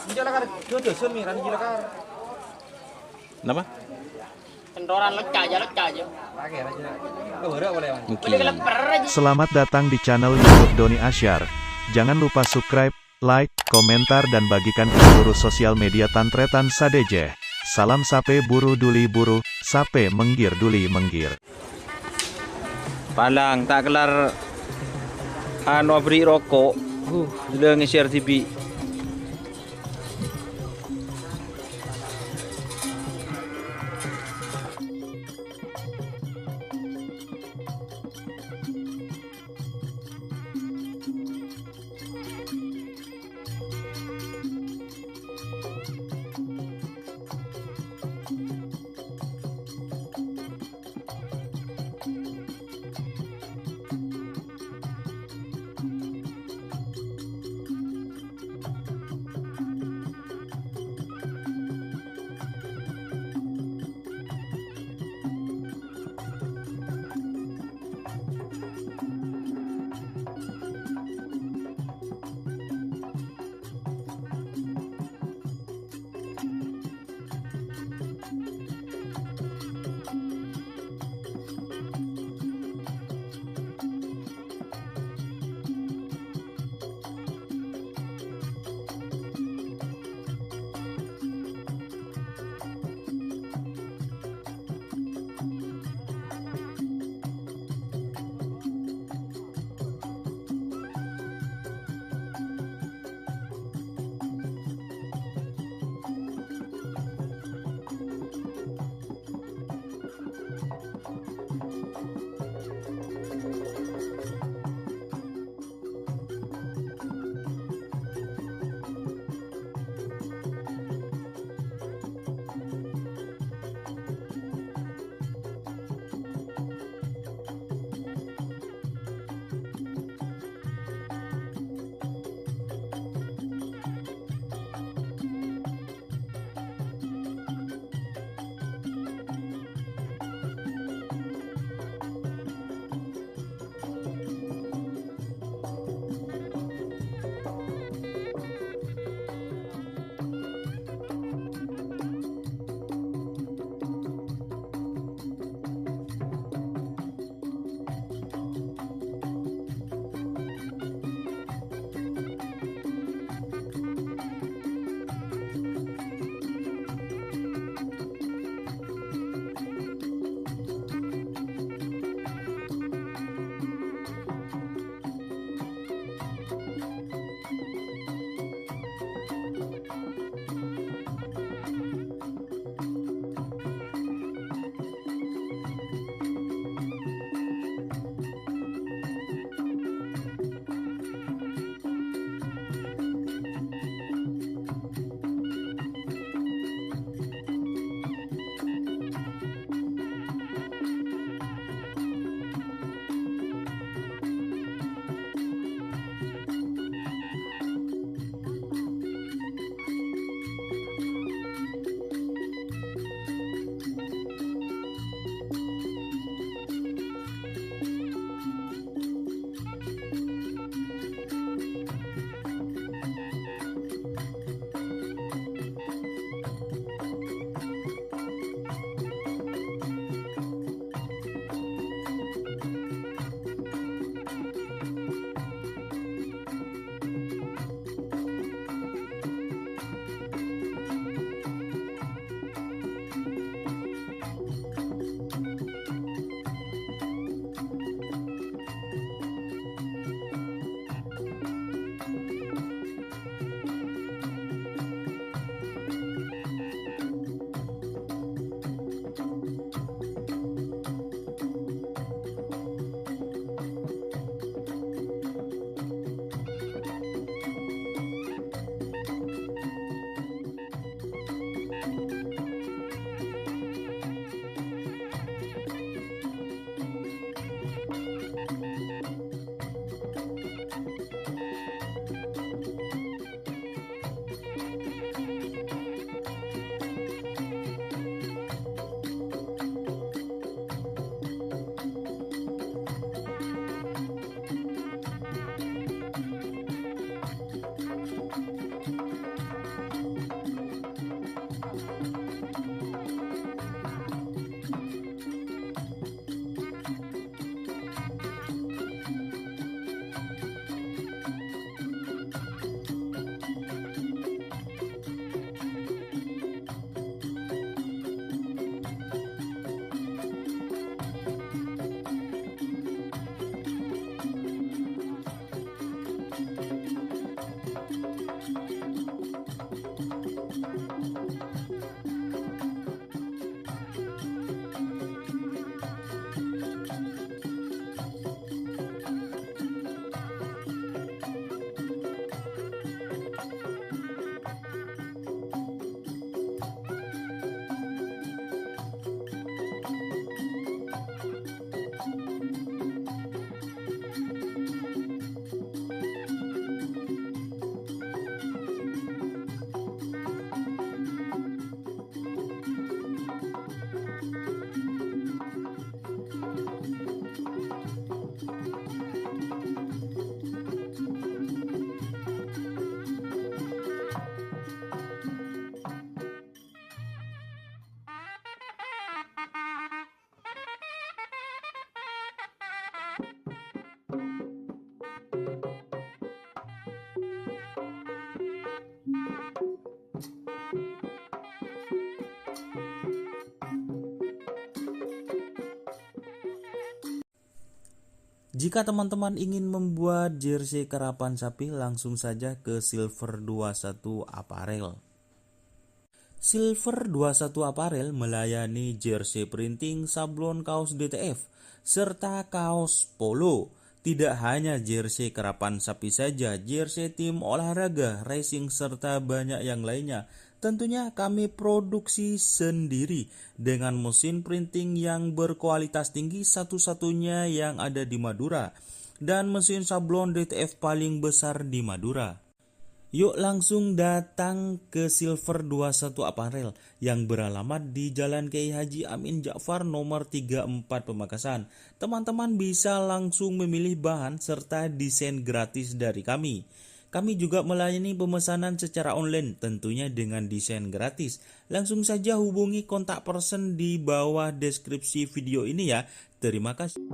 Menjelakar, jodoh sun miran jelakar. Nama? Kendoran lecak aja. Pakai aja. Boleh boleh. Boleh keleper aja. Selamat datang di channel YouTube Doni Asyar. Jangan lupa subscribe, like, komentar dan bagikan ke seluruh sosial media Tantretan Sadejeh. Salam sape buru duli buru, sape menggir duli menggir. Palang tak kelar anu beri rokok. Sudah nge-share TV. Jika teman-teman ingin membuat jersey karapan sapi, langsung saja ke Silver 21 Apparel. Silver 21 Apparel melayani jersey printing, sablon kaos DTF, serta kaos polo. Tidak hanya jersey karapan sapi saja, jersey tim olahraga, racing, serta banyak yang lainnya. Tentunya kami produksi sendiri dengan mesin printing yang berkualitas tinggi, satu-satunya yang ada di Madura, dan mesin sablon DTF paling besar di Madura. Yuk langsung datang ke Silver 21 Apparel yang beralamat di Jalan Kiai Haji Amin Ja'far nomor 34 Pamekasan. Teman-teman bisa langsung memilih bahan serta desain gratis dari kami. Kami juga melayani pemesanan secara online, tentunya dengan desain gratis. Langsung saja hubungi kontak person di bawah deskripsi video ini ya. Terima kasih.